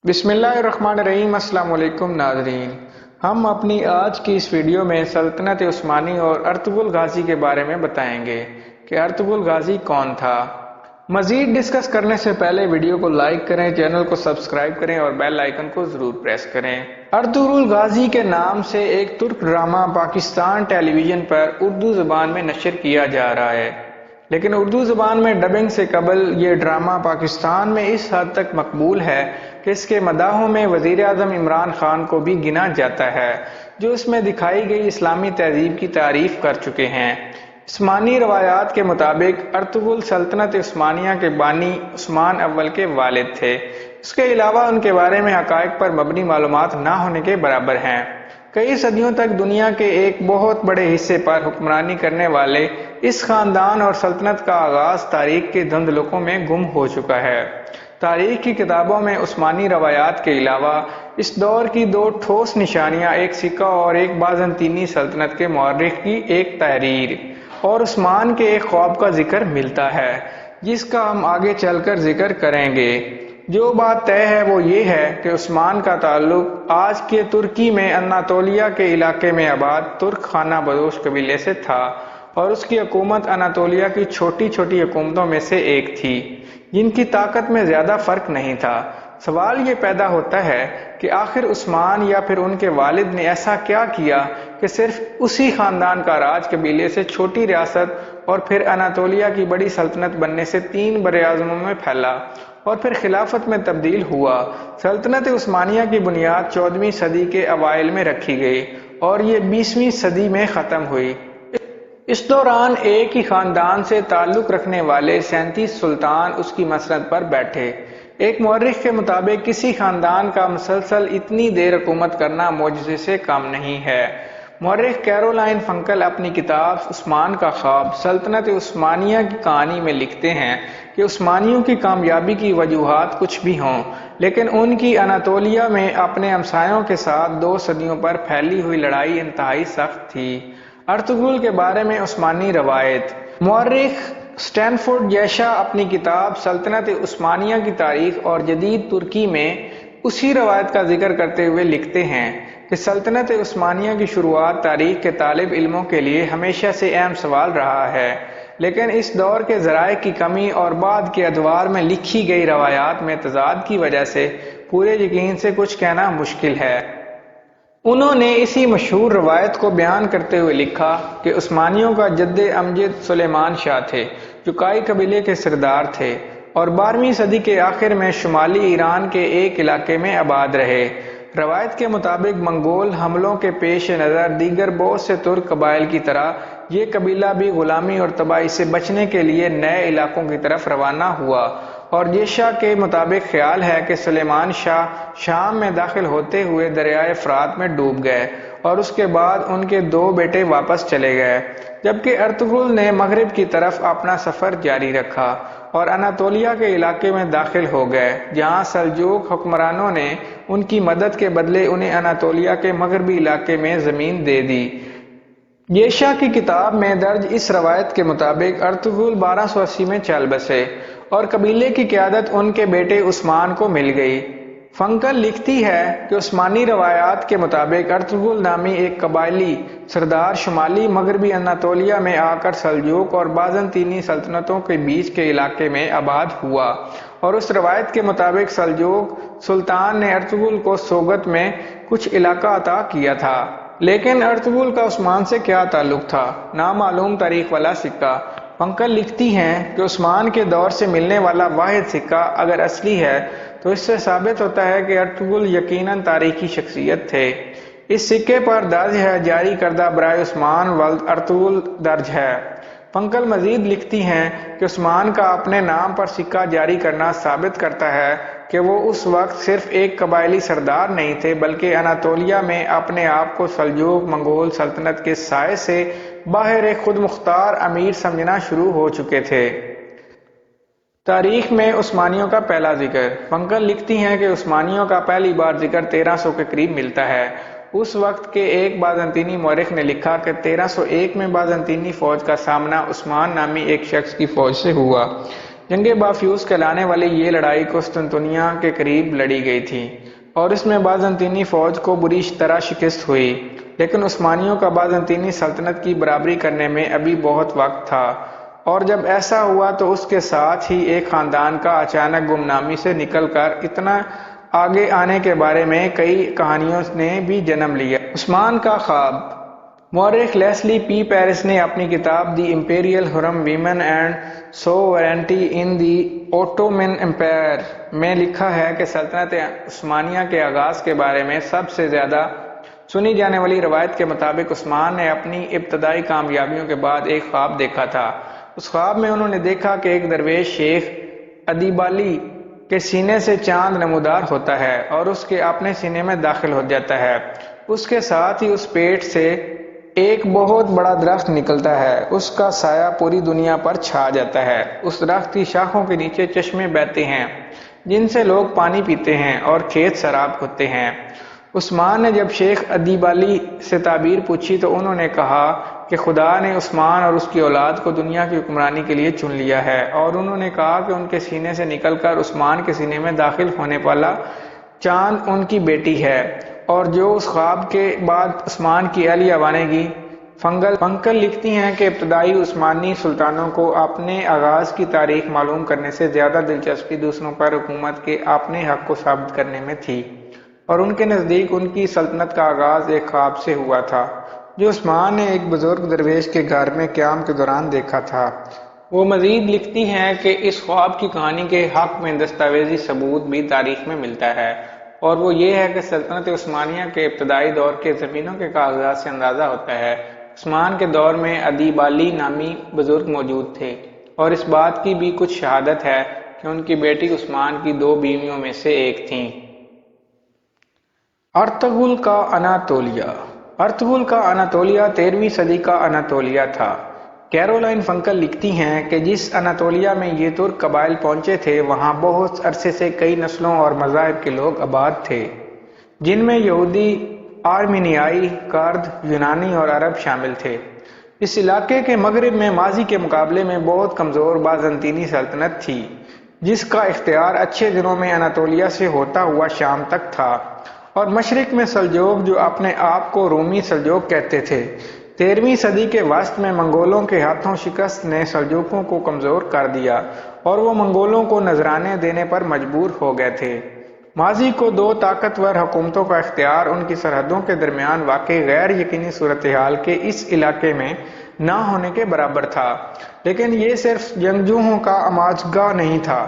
بسم اللہ الرحمن الرحیم۔ السلام علیکم ناظرین، ہم اپنی آج کی اس ویڈیو میں سلطنت عثمانی اور ارطغرل غازی کے بارے میں بتائیں گے کہ ارطغرل غازی کون تھا۔ مزید ڈسکس کرنے سے پہلے ویڈیو کو لائک کریں، چینل کو سبسکرائب کریں اور بیل آئیکن کو ضرور پریس کریں۔ ارطغرل غازی کے نام سے ایک ترک ڈرامہ پاکستان ٹیلی ویژن پر اردو زبان میں نشر کیا جا رہا ہے، لیکن اردو زبان میں ڈبنگ سے قبل یہ ڈرامہ پاکستان میں اس حد تک مقبول ہے کہ اس کے مداحوں میں وزیر اعظم عمران خان کو بھی گنا جاتا ہے، جو اس میں دکھائی گئی اسلامی تہذیب کی تعریف کر چکے ہیں۔ عثمانی روایات کے مطابق ارطغرل سلطنت عثمانیہ کے بانی عثمان اول کے والد تھے۔ اس کے علاوہ ان کے بارے میں حقائق پر مبنی معلومات نہ ہونے کے برابر ہیں۔ کئی صدیوں تک دنیا کے ایک بہت بڑے حصے پر حکمرانی کرنے والے اس خاندان اور سلطنت کا آغاز تاریخ کے دھندلکوں میں گم ہو چکا ہے۔ تاریخ کی کتابوں میں عثمانی روایات کے علاوہ اس دور کی دو ٹھوس نشانیاں، ایک سکہ اور ایک بازنطینی سلطنت کے مورخ کی ایک تحریر اور عثمان کے ایک خواب کا ذکر ملتا ہے، جس کا ہم آگے چل کر ذکر کریں گے۔ جو بات طے ہے وہ یہ ہے کہ عثمان کا تعلق آج کے ترکی میں اناطولیہ کے علاقے میں آباد ترک خانہ بدوش قبیلے سے تھا، اور اس کی حکومت اناطولیہ کی چھوٹی چھوٹی حکومتوں میں سے ایک تھی جن کی طاقت میں زیادہ فرق نہیں تھا۔ سوال یہ پیدا ہوتا ہے کہ آخر عثمان یا پھر ان کے والد نے ایسا کیا کیا کہ صرف اسی خاندان کا راج قبیلے سے چھوٹی ریاست اور پھر اناطولیہ کی بڑی سلطنت بننے سے 3 براعظموں میں پھیلا اور پھر خلافت میں تبدیل ہوا۔ سلطنت عثمانیہ کی بنیاد 14ویں صدی کے اوائل میں رکھی گئی اور یہ 20ویں صدی میں ختم ہوئی۔ اس دوران ایک ہی خاندان سے تعلق رکھنے والے 37 سلطان اس کی مسند پر بیٹھے۔ ایک مورخ کے مطابق کسی خاندان کا مسلسل اتنی دیر حکومت کرنا معجزے سے کم نہیں ہے۔ مورخ کیرولائن فنکل اپنی کتاب عثمان کا خواب سلطنت عثمانیہ کی کہانی میں لکھتے ہیں کہ عثمانیوں کی کامیابی کی وجوہات کچھ بھی ہوں، لیکن ان کی اناطولیہ میں اپنے ہمسایوں کے ساتھ 2 صدیوں پر پھیلی ہوئی لڑائی انتہائی سخت تھی۔ ارطغرل کے بارے میں عثمانی روایت۔ مورخ سٹینفورڈ جیشا اپنی کتاب سلطنت عثمانیہ کی تاریخ اور جدید ترکی میں اسی روایت کا ذکر کرتے ہوئے لکھتے ہیں کہ سلطنت عثمانیہ کی شروعات تاریخ کے طالب علموں کے لیے ہمیشہ سے اہم سوال رہا ہے، لیکن اس دور کے ذرائع کی کمی اور بعد کے ادوار میں لکھی گئی روایات میں تضاد کی وجہ سے پورے یقین سے کچھ کہنا مشکل ہے۔ انہوں نے اسی مشہور روایت کو بیان کرتے ہوئے لکھا کہ عثمانیوں کا جد امجد سلیمان شاہ تھے، جو کائی قبیلے کے سردار تھے اور 12ویں صدی کے آخر میں شمالی ایران کے ایک علاقے میں آباد رہے۔ روایت کے مطابق منگول حملوں کے پیش نظر دیگر بہت سے ترک قبائل کی طرح یہ قبیلہ بھی غلامی اور تباہی سے بچنے کے لیے نئے علاقوں کی طرف روانہ ہوا، اور جیشا کے مطابق خیال ہے کہ سلیمان شاہ شام میں داخل ہوتے ہوئے دریائے فرات میں ڈوب گئے اور اس کے بعد ان کے 2 بیٹے واپس چلے گئے، جبکہ ارطغرل نے مغرب کی طرف اپنا سفر جاری رکھا اور اناطولیہ کے علاقے میں داخل ہو گئے، جہاں سلجوق حکمرانوں نے ان کی مدد کے بدلے انہیں اناطولیہ کے مغربی علاقے میں زمین دے دی۔ جیشا کی کتاب میں درج اس روایت کے مطابق ارطغرل 1280 میں چل بسے اور قبیلے کی قیادت ان کے بیٹے عثمان کو مل گئی۔ فنکل لکھتی ہے کہ عثمانی روایات کے مطابق ارطغرل نامی ایک قبائلی سردار شمالی مغربی اناطولیہ میں آ کر سلجوق اور بازنطینی سلطنتوں کے بیچ کے علاقے میں آباد ہوا، اور اس روایت کے مطابق سلجوق سلطان نے ارطغرل کو سوگت میں کچھ علاقہ عطا کیا تھا۔ لیکن ارطغرل کا عثمان سے کیا تعلق تھا؟ نامعلوم تاریخ والا سکہ۔ فنکل لکھتی ہیں کہ عثمان کے دور سے ملنے والا واحد سکہ اگر اصلی ہے تو اس سے ثابت ہوتا ہے کہ ارطغرل یقیناً تاریخی شخصیت تھے۔ اس سکے پر درج ہے جاری کردہ برائے عثمان ولد ارطغرل درج ہے۔ فنکل مزید لکھتی ہیں کہ عثمان کا اپنے نام پر سکہ جاری کرنا ثابت کرتا ہے کہ وہ اس وقت صرف ایک قبائلی سردار نہیں تھے، بلکہ اناطولیہ میں اپنے آپ کو سلجوق منگول سلطنت کے سائے سے باہر ایک خود مختار امیر سمجھنا شروع ہو چکے تھے۔ تاریخ میں عثمانیوں کا پہلا ذکر۔ فنکل لکھتی ہیں کہ عثمانیوں کا پہلی بار ذکر 1300 کے قریب ملتا ہے۔ اس وقت کے ایک بازنطینی مورخ نے لکھا کہ 1301 میں بازنطینی فوج کا سامنا عثمان نامی ایک شخص کی فوج سے ہوا۔ جنگ بافیوس کہلانے والی یہ لڑائی قسطنطنیہ کے قریب لڑی گئی تھی اور اس میں بازنطینی فوج کو بری طرح شکست ہوئی، لیکن عثمانیوں کا بازنطینی سلطنت کی برابری کرنے میں ابھی بہت وقت تھا، اور جب ایسا ہوا تو اس کے ساتھ ہی ایک خاندان کا اچانک گمنامی سے نکل کر اتنا آگے آنے کے بارے میں کئی کہانیوں نے بھی جنم لیا۔ عثمان کا خواب۔ مورخ لیسلی پی پیرس نے اپنی کتاب the imperial harem women and sovereignty in the Ottoman Empire میں لکھا ہے کہ سلطنت عثمانیہ کے آغاز کے بارے میں سب سے زیادہ سنی جانے والی روایت کے مطابق عثمان نے اپنی ابتدائی کامیابیوں کے بعد ایک خواب دیکھا تھا۔ اس خواب میں انہوں نے دیکھا کہ ایک درویش شیخ ادیبالی کے سینے سے چاند نمودار ہوتا ہے اور اس کے اپنے سینے میں داخل ہو جاتا ہے۔ اس کے ساتھ ہی اس پیٹ سے ایک بہت بڑا درخت نکلتا ہے، اس کا سایہ پوری دنیا پر چھا جاتا ہے۔ اس درخت کی شاخوں کے نیچے چشمے بہتے ہیں جن سے لوگ پانی پیتے ہیں اور کھیت سراب ہوتے ہیں۔ عثمان نے جب شیخ ادیبالی سے تعبیر پوچھی تو انہوں نے کہا کہ خدا نے عثمان اور اس کی اولاد کو دنیا کی حکمرانی کے لیے چن لیا ہے، اور انہوں نے کہا کہ ان کے سینے سے نکل کر عثمان کے سینے میں داخل ہونے والا چاند ان کی بیٹی ہے، اور جو اس خواب کے بعد عثمان کی اہلیہ بنے گی۔ فنکل لکھتی ہیں کہ ابتدائی عثمانی سلطانوں کو اپنے آغاز کی تاریخ معلوم کرنے سے زیادہ دلچسپی دوسروں پر حکومت کے اپنے حق کو ثابت کرنے میں تھی، اور ان کے نزدیک ان کی سلطنت کا آغاز ایک خواب سے ہوا تھا جو عثمان نے ایک بزرگ درویش کے گھر میں قیام کے دوران دیکھا تھا۔ وہ مزید لکھتی ہیں کہ اس خواب کی کہانی کے حق میں دستاویزی ثبوت بھی تاریخ میں ملتا ہے، اور وہ یہ ہے کہ سلطنت عثمانیہ کے ابتدائی دور کے زمینوں کے کاغذات سے اندازہ ہوتا ہے عثمان کے دور میں ادیبالی نامی بزرگ موجود تھے، اور اس بات کی بھی کچھ شہادت ہے کہ ان کی بیٹی عثمان کی 2 بیویوں میں سے ایک تھیں۔ ارطغرل کا اناطولیہ۔ ارطغرل کا اناطولیہ 13ویں صدی کا اناطولیہ تھا۔ کیرولائن فنکل لکھتی ہیں کہ جس اناطولیہ میں یہ ترک قبائل پہنچے تھے وہاں بہت عرصے سے کئی نسلوں اور مذاہب کے لوگ آباد تھے، جن میں یہودی، آرمینیائی، کرد، یونانی اور عرب شامل تھے۔ اس علاقے کے مغرب میں ماضی کے مقابلے میں بہت کمزور بازنطینی سلطنت تھی، جس کا اختیار اچھے دنوں میں اناطولیہ سے ہوتا ہوا شام تک تھا، اور مشرق میں سلجوق جو اپنے آپ کو رومی سلجوق کہتے تھے۔ 13ویں صدی کے وسط میں منگولوں کے ہاتھوں شکست نے سلجوقوں کو کمزور کر دیا اور وہ منگولوں کو نذرانے دینے پر مجبور ہو گئے تھے۔ ماضی کو 2 طاقتور حکومتوں کا اختیار ان کی سرحدوں کے درمیان واقع غیر یقینی صورتحال کے اس علاقے میں نہ ہونے کے برابر تھا، لیکن یہ صرف جنگجوؤں کا اماجگاہ نہیں تھا۔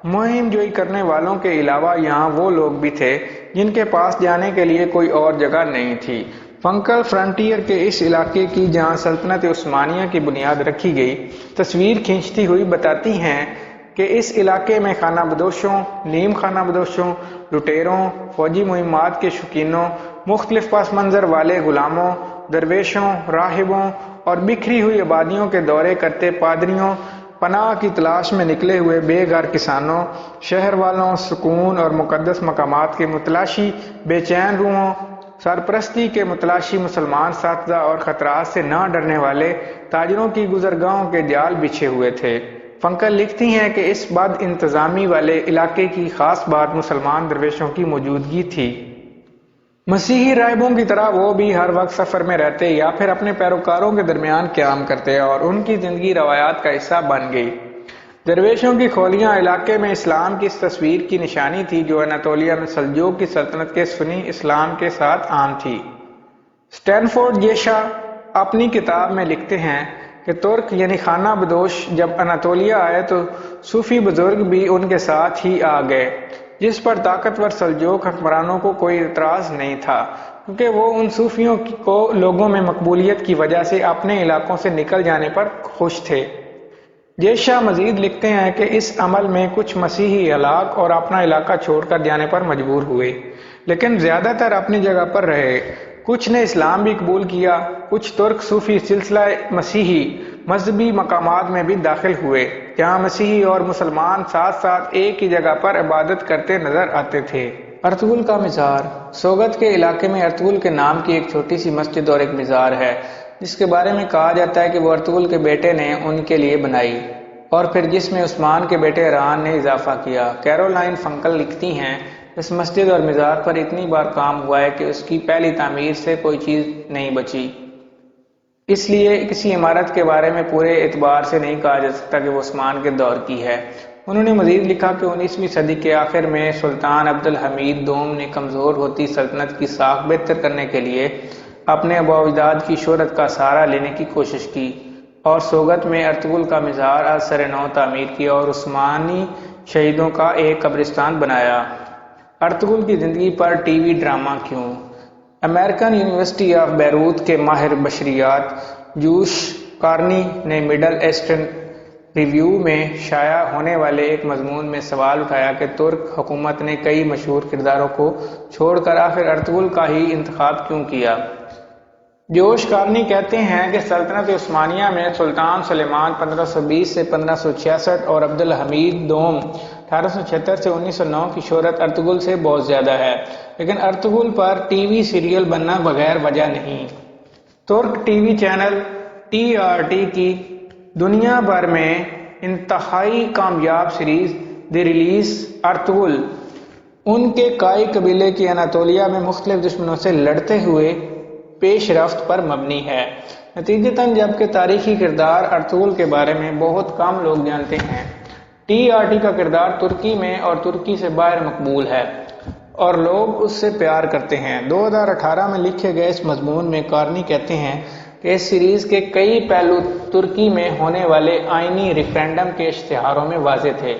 مہم جوئی کرنے والوں کے علاوہ یہاں وہ لوگ بھی تھے جن کے پاس جانے کے لیے کوئی اور جگہ نہیں تھی۔ فنکل فرنٹیئر کے اس علاقے کی جہاں سلطنت عثمانیہ کی بنیاد رکھی گئی تصویر کھینچتی ہوئی بتاتی ہیں کہ اس علاقے میں خانہ بدوشوں، نیم خانہ بدوشوں، لٹیروں، فوجی مہمات کے شوقینوں، مختلف پس منظر والے غلاموں، درویشوں، راہبوں اور بکھری ہوئی آبادیوں کے دورے کرتے پادریوں، پناہ کی تلاش میں نکلے ہوئے بے گھر کسانوں، شہر والوں، سکون اور مقدس مقامات کے متلاشی بے چین روحوں، سرپرستی کے متلاشی مسلمان اساتذہ اور خطرات سے نہ ڈرنے والے تاجروں کی گزرگاہوں کے جال بچھے ہوئے تھے۔ فنکل لکھتی ہیں کہ اس بد انتظامی والے علاقے کی خاص بات مسلمان درویشوں کی موجودگی تھی۔ مسیحی راہبوں کی طرح وہ بھی ہر وقت سفر میں رہتے یا پھر اپنے پیروکاروں کے درمیان قیام کرتے اور ان کی زندگی روایات کا حصہ بن گئی۔ درویشوں کی کھولیاں علاقے میں اسلام کی اس تصویر کی نشانی تھی جو اناطولیہ میں سلجوق کی سلطنت کے سنی اسلام کے ساتھ عام تھی۔ سٹینفورڈ یشا اپنی کتاب میں لکھتے ہیں کہ ترک یعنی خانہ بدوش جب اناطولیہ آئے تو صوفی بزرگ بھی ان کے ساتھ ہی آ گئے، جس پر طاقتور سلجوق حکمرانوں کو کوئی اعتراض نہیں تھا، کیونکہ وہ ان صوفیوں کو لوگوں میں مقبولیت کی وجہ سے اپنے علاقوں سے نکل جانے پر خوش تھے۔ جیشا مزید لکھتے ہیں کہ اس عمل میں کچھ مسیحی ہلاک اور اپنا علاقہ چھوڑ کر جانے پر مجبور ہوئے، لیکن زیادہ تر اپنی جگہ پر رہے۔ کچھ نے اسلام بھی قبول کیا، کچھ ترک صوفی سلسلہ مسیحی مذہبی مقامات میں بھی داخل ہوئے، جہاں مسیحی اور مسلمان ساتھ ساتھ ایک ہی جگہ پر عبادت کرتے نظر آتے تھے۔ ارطغرل کا مزار۔ سوگت کے علاقے میں ارطغرل کے نام کی ایک چھوٹی سی مسجد اور ایک مزار ہے، جس کے بارے میں کہا جاتا ہے کہ وہ ارطغرل کے بیٹے نے ان کے لیے بنائی۔ اور پھر جس میں عثمان کے بیٹے ران نے اضافہ کیا۔ کیرولائن فنکل لکھتی ہیں، اس مسجد اور مزار پر اتنی بار کام ہوا ہے کہ اس کی پہلی تعمیر سے کوئی چیز نہیں بچی، اس لیے کسی عمارت کے بارے میں پورے اعتبار سے نہیں کہا جا سکتا کہ وہ عثمان کے دور کی ہے۔ انہوں نے مزید لکھا کہ 19ویں صدی کے آخر میں سلطان عبد الحمید دوم نے کمزور ہوتی سلطنت کی ساکھ بہتر کرنے کے لیے اپنے آباء و اجداد کی شہرت کا سہارا لینے کی کوشش کی اور سوگت میں ارطغرل کا مزار از سر نو تعمیر کیا اور عثمانی شہیدوں کا ایک قبرستان بنایا۔ ارطغرل کی زندگی پر ٹی وی ڈرامہ کیوں؟ امریکن یونیورسٹی آف بیروت کے ماہر بشریات جوش کارنی نے مڈل ایسٹرن ریویو میں شائع ہونے والے ایک مضمون میں سوال اٹھایا کہ ترک حکومت نے کئی مشہور کرداروں کو چھوڑ کر آخر ارطغرل کا ہی انتخاب کیوں کیا؟ جوش کارنی کہتے ہیں کہ سلطنت عثمانیہ میں سلطان سلیمان 1520 سے 1566 اور عبد الحمید دوم 1876 سے 1909 کی شہرت ارطغرل سے بہت زیادہ ہے، لیکن ارطغرل پر ٹی وی سیریل بننا بغیر وجہ نہیں۔ ترک ٹی وی چینل TRT کی دنیا بھر میں انتہائی کامیاب سیریز دی ریلیز ارطغرل ان کے کائی قبیلے کی اناطولیہ میں مختلف دشمنوں سے لڑتے ہوئے پیش رفت پر مبنی ہے۔ نتیجتاً جبکہ تاریخی کردار ارطغرل کے بارے میں بہت کم لوگ جانتے ہیں، TRT کا کردار ترکی میں اور ترکی سے باہر مقبول ہے اور لوگ اس سے پیار کرتے ہیں۔ 2018 میں لکھے گئے اس مضمون میں کارنی کہتے ہیں کہ اس سیریز کے کئی پہلو ترکی میں ہونے والے آئینی ریفرینڈم کے اشتہاروں میں واضح تھے،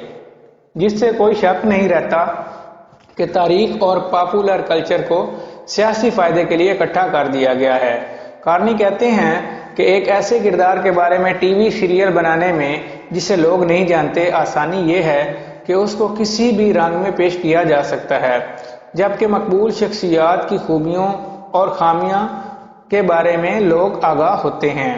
جس سے کوئی شک نہیں رہتا کہ تاریخ اور پاپولر کلچر کو سیاسی فائدے کے لیے اکٹھا کر دیا گیا ہے۔ کارنی کہتے ہیں کہ ایک ایسے کردار کے بارے میں ٹی وی سیریل بنانے میں جسے لوگ نہیں جانتے، آسانی یہ ہے کہ اس کو کسی بھی رنگ میں پیش کیا جا سکتا ہے، جبکہ مقبول شخصیات کی خوبیوں اور خامیاں کے بارے میں لوگ آگاہ ہوتے ہیں۔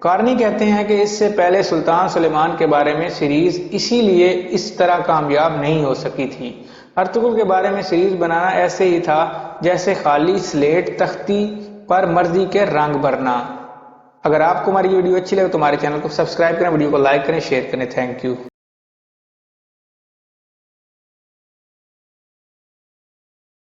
کارنی کہتے ہیں کہ اس سے پہلے سلطان سلیمان کے بارے میں سیریز اسی لیے اس طرح کامیاب نہیں ہو سکی تھی۔ ارطغرل کے بارے میں سیریز بنانا ایسے ہی تھا جیسے خالی سلیٹ تختی پر مرضی کے رنگ بھرنا۔ اگر آپ کو ہماری ویڈیو اچھی لگے تو ہمارے چینل کو سبسکرائب کریں، ویڈیو کو لائک کریں، شیئر کریں۔ Thank you.